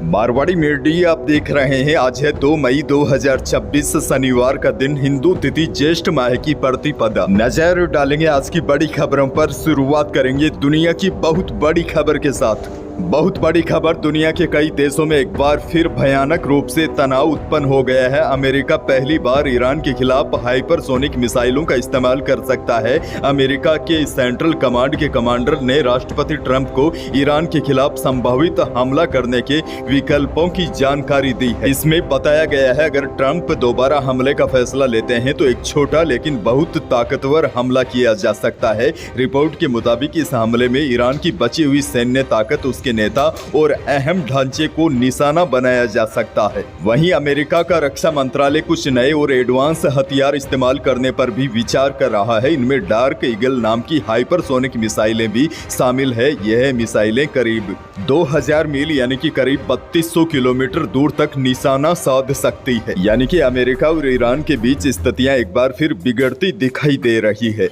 Marwari media आप देख रहे हैं। आज है 2 मई 2026 शनिवार का दिन, हिंदू तिथि ज्येष्ठ माह की प्रतिपदा। नजर डालेंगे आज की बड़ी खबरों पर। शुरुआत करेंगे दुनिया की बहुत बड़ी खबर के साथ। बहुत बड़ी खबर, दुनिया के कई देशों में एक बार फिर भयानक रूप से तनाव उत्पन्न हो गया है। अमेरिका पहली बार ईरान के खिलाफ हाइपरसोनिक मिसाइलों का इस्तेमाल कर सकता है। अमेरिका के सेंट्रल कमांड के कमांडर ने राष्ट्रपति ट्रंप को ईरान के खिलाफ संभावित हमला करने के विकल्पों की जानकारी दी है। इसमें बताया गया है अगर ट्रंप दोबारा हमले का फैसला लेते हैं तो एक छोटा लेकिन बहुत ताकतवर हमला किया जा सकता है। रिपोर्ट के मुताबिक इस हमले में ईरान की बची हुई सैन्य ताकत, उसके नेता और अहम ढांचे को निशाना बनाया जा सकता है। वहीं अमेरिका का रक्षा मंत्रालय कुछ नए और एडवांस हथियार इस्तेमाल करने पर भी विचार कर रहा है। इनमें डार्क ईगल नाम की हाइपरसोनिक मिसाइलें भी शामिल है। यह मिसाइलें करीब 2000 मील यानी कि करीब 3200 किलोमीटर दूर तक निशाना साध सकती है। यानी कि अमेरिका और ईरान के बीच स्थितियां एक बार फिर बिगड़ती दिखाई दे रही है।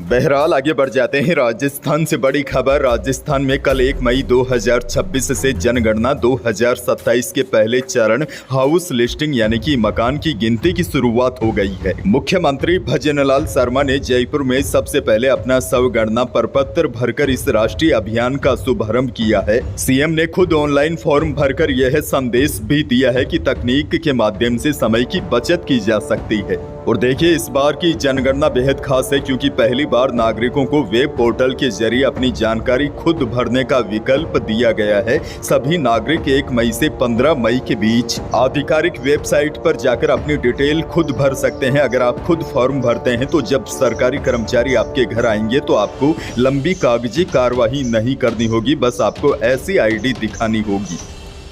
बहरहाल आगे बढ़ जाते हैं। राजस्थान से बड़ी खबर। राजस्थान में कल 1 मई 2026 से जनगणना 2027 के पहले चरण हाउस लिस्टिंग यानी कि मकान की गिनती की शुरुआत हो गई है। मुख्यमंत्री भजनलाल शर्मा ने जयपुर में सबसे पहले अपना स्वगणना प्रपत्र भरकर इस राष्ट्रीय अभियान का शुभारंभ किया है। सीएम ने खुद ऑनलाइन फॉर्म भरकर यह संदेश भी दिया है कि तकनीक के माध्यम से समय की बचत की जा सकती है। और देखिए, इस बार की जनगणना बेहद खास है क्योंकि पहली बार नागरिकों को वेब पोर्टल के जरिए अपनी जानकारी खुद भरने का विकल्प दिया गया है। सभी नागरिक 1 मई से 15 मई के बीच आधिकारिक वेबसाइट पर जाकर अपनी डिटेल खुद भर सकते हैं। अगर आप खुद फॉर्म भरते हैं तो जब सरकारी कर्मचारी आपके घर आएंगे तो आपको लंबी कागजी कार्यवाही नहीं करनी होगी, बस आपको ऐसी आईडी दिखानी होगी।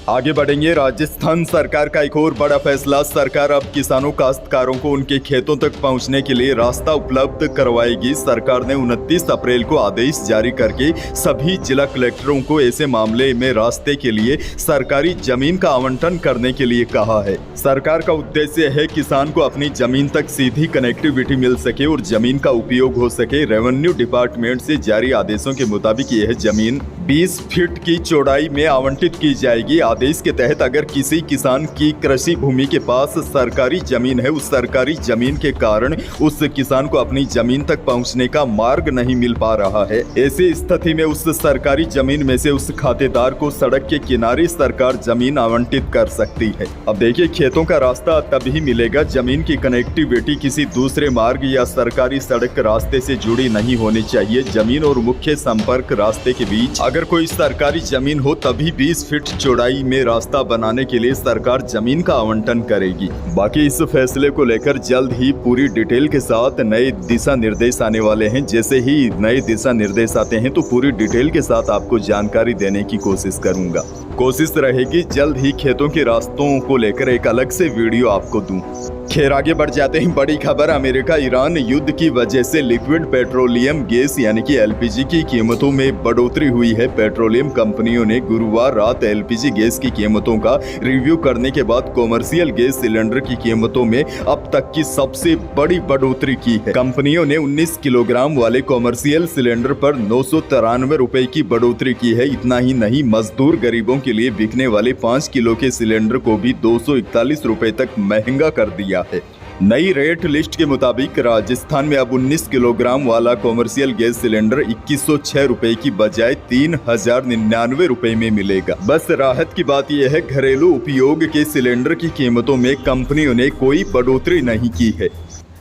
आगे बढ़ेंगे। राजस्थान सरकार का एक और बड़ा फैसला। सरकार अब किसानों काश्तकारों को उनके खेतों तक पहुंचने के लिए रास्ता उपलब्ध करवाएगी। सरकार ने 29 अप्रैल को आदेश जारी करके सभी जिला कलेक्टरों को ऐसे मामले में रास्ते के लिए सरकारी जमीन का आवंटन करने के लिए कहा है। सरकार का उद्देश्य है किसान को अपनी जमीन तक सीधी कनेक्टिविटी मिल सके और जमीन का उपयोग हो सके। रेवेन्यू डिपार्टमेंट से जारी आदेशों के मुताबिक यह जमीन 20 फीट की चौड़ाई में आवंटित की जाएगी। आदेश के तहत अगर किसी किसान की कृषि भूमि के पास सरकारी जमीन है, उस सरकारी जमीन के कारण उस किसान को अपनी जमीन तक पहुंचने का मार्ग नहीं मिल पा रहा है, ऐसी स्थिति में उस सरकारी जमीन में से उस खातेदार को सड़क के किनारे सरकार जमीन आवंटित कर सकती है। अब देखिए, खेतों का रास्ता तभी मिलेगा जमीन की कनेक्टिविटी किसी दूसरे मार्ग या सरकारी सड़क रास्ते से जुड़ी नहीं होनी चाहिए। जमीन और मुख्य संपर्क रास्ते के बीच अगर कोई सरकारी जमीन हो तभी 20 फीट चौड़ाई में रास्ता बनाने के लिए सरकार जमीन का आवंटन करेगी। बाकी इस फैसले को लेकर जल्द ही पूरी डिटेल के साथ नए दिशा निर्देश आने वाले हैं। जैसे ही नए दिशा निर्देश आते हैं तो पूरी डिटेल के साथ आपको जानकारी देने की कोशिश करूंगा। कोशिश रहेगी जल्द ही खेतों के रास्तों को लेकर एक अलग से वीडियो आपको दूं। खैर आगे बढ़ जाते हैं। बड़ी खबर, अमेरिका ईरान युद्ध की वजह से लिक्विड पेट्रोलियम गैस यानी कि एलपीजी की कीमतों में बढ़ोतरी हुई है। पेट्रोलियम कंपनियों ने गुरुवार रात एलपीजी गैस की कीमतों का रिव्यू करने के बाद कॉमर्शियल गैस सिलेंडर की कीमतों में अब तक की सबसे बड़ी बढ़ोतरी की है। कंपनियों ने 19 किलोग्राम वाले कॉमर्शियल सिलेंडर पर 993 रुपए की बढ़ोतरी की है। इतना ही नहीं, मजदूर गरीबों के लिए बिकने वाले 5 किलो के सिलेंडर को भी 241 रुपए तक महंगा कर दिया है। नई रेट लिस्ट के मुताबिक राजस्थान में अब 19 किलोग्राम वाला कॉमर्शियल गैस सिलेंडर 2106 रुपए की बजाय 3099 रुपए में मिलेगा। बस राहत की बात यह है, घरेलू उपयोग के सिलेंडर की कीमतों में कंपनियों ने कोई बढ़ोतरी नहीं की है।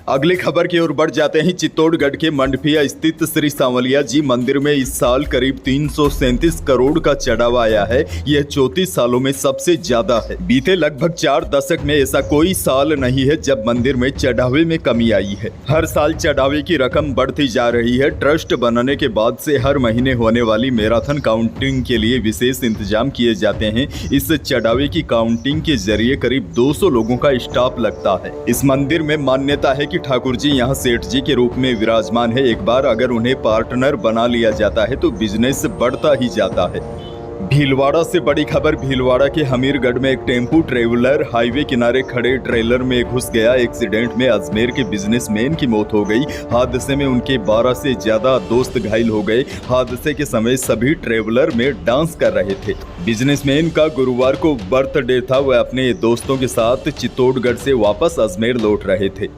अगली खबर की ओर बढ़ जाते हैं। चित्तौड़गढ़ के मंडफिया स्थित श्री सांवलिया जी मंदिर में इस साल करीब 337 करोड़ का चढ़ावा आया है। यह 34 सालों में सबसे ज्यादा है। बीते लगभग 4 दशक में ऐसा कोई साल नहीं है जब मंदिर में चढ़ावे में कमी आई है। हर साल चढ़ावे की रकम बढ़ती जा रही है। ट्रस्ट बनने के बाद से हर महीने होने वाली मैराथन काउंटिंग के लिए विशेष इंतजाम किए जाते हैं। इस चढ़ावे की काउंटिंग के जरिए करीब 200 लोगों का स्टाफ लगता है। इस मंदिर में मान्यता है कि ठाकुर जी यहाँ सेठ जी के रूप में विराजमान है। एक बार अगर उन्हें पार्टनर बना लिया जाता है तो बिजनेस बढ़ता ही जाता है। भीलवाड़ा से बड़ी खबर। भीलवाड़ा के हमीरगढ़ में एक टेम्पू ट्रेवलर हाईवे किनारे खड़े ट्रेलर में घुस गया। एक्सीडेंट में अजमेर के बिजनेसमैन की मौत हो गई। हादसे में उनके 12 से ज्यादा दोस्त घायल हो गए। हादसे के समय सभी ट्रेवलर में डांस कर रहे थे। बिजनेसमैन का गुरुवार को बर्थडे था। वह अपने दोस्तों के साथ चित्तौड़गढ़ से वापस अजमेर लौट रहे थे।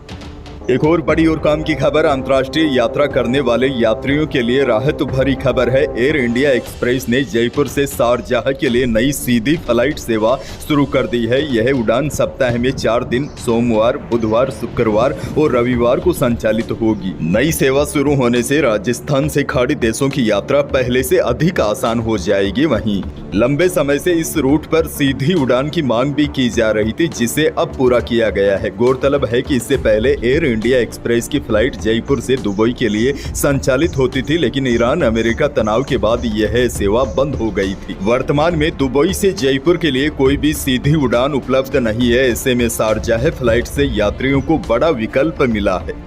एक और बड़ी और काम की खबर। अंतर्राष्ट्रीय यात्रा करने वाले यात्रियों के लिए राहत भरी खबर है। एयर इंडिया एक्सप्रेस ने जयपुर से शारजाह के लिए नई सीधी फ्लाइट सेवा शुरू कर दी है। यह उड़ान सप्ताह में 4 दिन सोमवार, बुधवार, शुक्रवार और रविवार को संचालित होगी। नई सेवा शुरू होने से राजस्थान से खाड़ी देशों की यात्रा पहले से अधिक आसान हो जाएगी। वहीं लंबे समय से इस रूट पर सीधी उड़ान की मांग भी की जा रही थी, जिसे अब पूरा किया गया है। गौरतलब है कि इससे पहले एयर इंडिया एक्सप्रेस की फ्लाइट जयपुर से दुबई के लिए संचालित होती थी, लेकिन ईरान अमेरिका तनाव के बाद यह सेवा बंद हो गई थी। वर्तमान में दुबई से जयपुर के लिए कोई भी सीधी उड़ान उपलब्ध नहीं है। ऐसे में शारजाह फ्लाइट से यात्रियों को बड़ा विकल्प मिला है।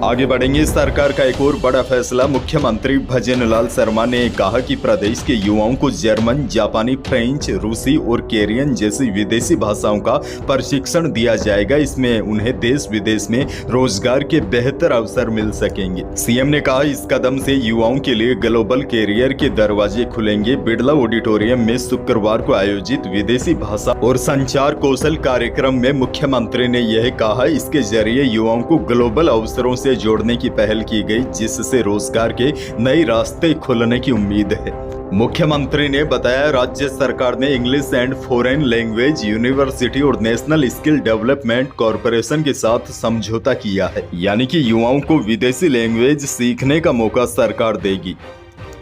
आगे बढ़ेंगे। सरकार का एक और बड़ा फैसला। मुख्यमंत्री भजन लाल शर्मा ने कहा कि प्रदेश के युवाओं को जर्मन, जापानी, फ्रेंच, रूसी और कोरियन जैसी विदेशी भाषाओं का प्रशिक्षण दिया जाएगा। इसमें उन्हें देश विदेश में रोजगार के बेहतर अवसर मिल सकेंगे। सीएम ने कहा इस कदम से युवाओं के लिए ग्लोबल कैरियर के दरवाजे खुलेंगे। बिड़ला ऑडिटोरियम में शुक्रवार को आयोजित विदेशी भाषा और संचार कौशल कार्यक्रम में मुख्यमंत्री ने यह कहा। इसके जरिए युवाओं को ग्लोबल अवसरों से जोड़ने की पहल की गई, जिससे रोजगार के नए रास्ते खुलने की उम्मीद है। मुख्यमंत्री ने बताया राज्य सरकार ने English and foreign language university और नेशनल स्किल डेवलपमेंट कॉरपोरेशन के साथ समझौता किया है, यानी कि युवाओं को विदेशी लैंग्वेज सीखने का मौका सरकार देगी।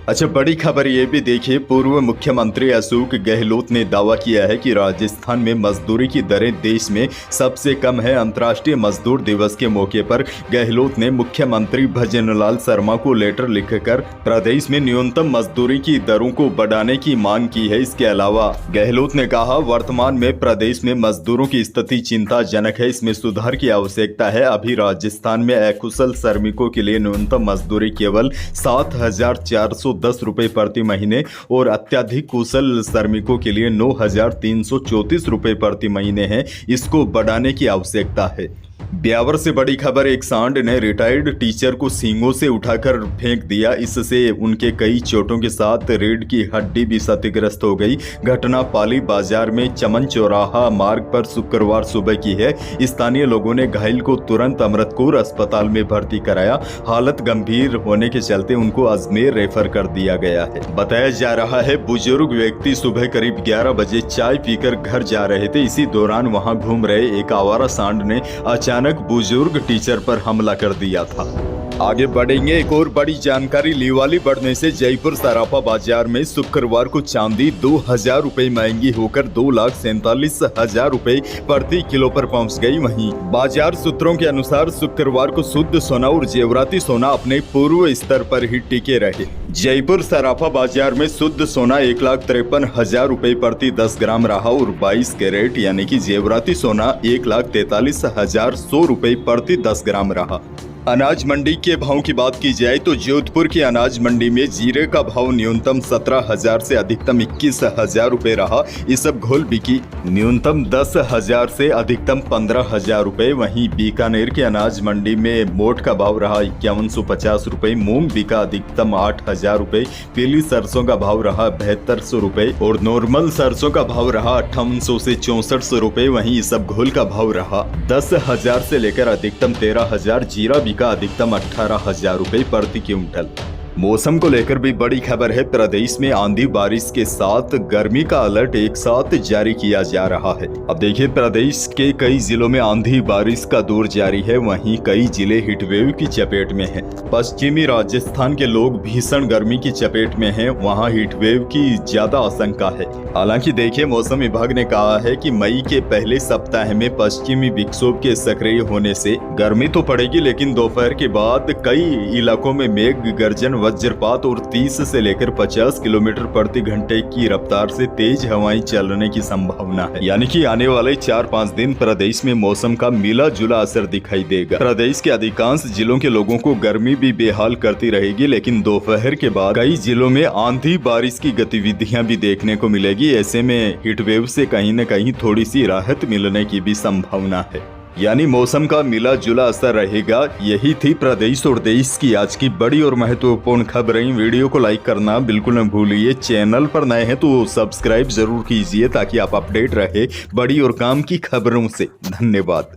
अच्छा, बड़ी खबर ये भी देखिए। पूर्व मुख्यमंत्री अशोक गहलोत ने दावा किया है कि राजस्थान में मजदूरी की दरें देश में सबसे कम है। अंतर्राष्ट्रीय मजदूर दिवस के मौके पर गहलोत ने मुख्यमंत्री भजन लाल शर्मा को लेटर लिखकर प्रदेश में न्यूनतम मजदूरी की दरों को बढ़ाने की मांग की है। इसके अलावा गहलोत ने कहा, वर्तमान में प्रदेश में मजदूरों की स्थिति चिंताजनक है। इसमें सुधार की आवश्यकता है। अभी राजस्थान में अकुशल श्रमिकों के लिए न्यूनतम मजदूरी केवल 7,410 रुपए प्रति महीने और अत्यधिक कुशल श्रमिकों के लिए 9,334 रुपए प्रति महीने है। इसको बढ़ाने की आवश्यकता है। ब्यावर से बड़ी खबर। एक सांड ने रिटायर्ड टीचर को सींगों से उठाकर फेंक दिया। इससे उनके कई चोटों के साथ रीढ़ की हड्डी भी क्षतिग्रस्त हो गई। घटना पाली बाजार में चमन चौराहा मार्ग पर शुक्रवार सुबह की है। स्थानीय लोगों ने घायल को तुरंत अमृतपुर अस्पताल में भर्ती कराया। हालत गंभीर होने के चलते उनको अजमेर रेफर कर दिया गया है। बताया जा रहा है बुजुर्ग व्यक्ति सुबह करीब 11 बजे चाय पीकर घर जा रहे थे। इसी दौरान वहां घूम रहे एक आवारा सांड ने अचानक बुजुर्ग टीचर पर हमला कर दिया था। आगे बढ़ेंगे। एक और बड़ी जानकारी। लीवाली बढ़ने से जयपुर सराफा बाजार में शुक्रवार को चांदी 2,000 रुपए महंगी होकर 2,47,000 रुपए प्रति किलो पर पहुंच गई। वहीं बाजार सूत्रों के अनुसार शुक्रवार को शुद्ध सोना और जेवराती सोना अपने पूर्व स्तर पर ही टिके रहे। जयपुर सराफा बाजार में शुद्ध सोना 1,53,000 रुपए प्रति 10 ग्राम रहा और 22 कैरेट यानी कि जेवराती सोना 1,43,100 रुपए प्रति 10 ग्राम रहा। अनाज मंडी के भाव की बात की जाए तो जोधपुर की अनाज मंडी में जीरे का भाव न्यूनतम 17,000 से अधिकतम 21,000 रुपए रहा। इसबगोल बिकी न्यूनतम 10,000 से अधिकतम 15,000 रुपए। वहीं बीकानेर के अनाज मंडी में मोट का भाव रहा 5150 रुपए। मूंग बिका अधिकतम 8,000 रुपए। पीली सरसों का भाव रहा 7200 रुपए और नॉर्मल सरसों का भाव रहा 5800 से 6400 रुपए। वहीं इसबगोल का भाव रहा 10,000 से लेकर अधिकतम 13,000। जीरा का अधिकतम 18,000 रुपए प्रति क्विंटल। मौसम को लेकर भी बड़ी खबर है। प्रदेश में आंधी बारिश के साथ गर्मी का अलर्ट एक साथ जारी किया जा रहा है। अब देखिए, प्रदेश के कई जिलों में आंधी बारिश का दौर जारी है। वहीं कई जिले हीटवेव की चपेट में हैं। पश्चिमी राजस्थान के लोग भीषण गर्मी की चपेट में हैं। वहां हीटवेव की ज्यादा आशंका है। हालांकि देखिए, मौसम विभाग ने कहा है कि मई के पहले सप्ताह में पश्चिमी विक्षोभ के सक्रिय होने से गर्मी तो पड़ेगी, लेकिन दोपहर के बाद कई इलाकों में मेघ गर्जन वज्रपात और 30 से लेकर 50 किलोमीटर प्रति घंटे की रफ्तार से तेज हवाएं चलने की संभावना है। यानी कि आने वाले 4-5 दिन प्रदेश में मौसम का मिला जुला असर दिखाई देगा। प्रदेश के अधिकांश जिलों के लोगों को गर्मी भी बेहाल करती रहेगी, लेकिन दोपहर के बाद कई जिलों में आंधी बारिश की गतिविधियां भी देखने को मिलेगी। ऐसे में हीटवेव से कहीं न कहीं थोड़ी सी राहत मिलने की भी संभावना है। यानी मौसम का मिला जुला असर रहेगा। यही थी प्रदेश और देश की आज की बड़ी और महत्वपूर्ण खबरें। वीडियो को लाइक करना बिल्कुल न भूलिए। चैनल पर नए हैं तो सब्सक्राइब जरूर कीजिए ताकि आप अपडेट रहे बड़ी और काम की खबरों से। धन्यवाद।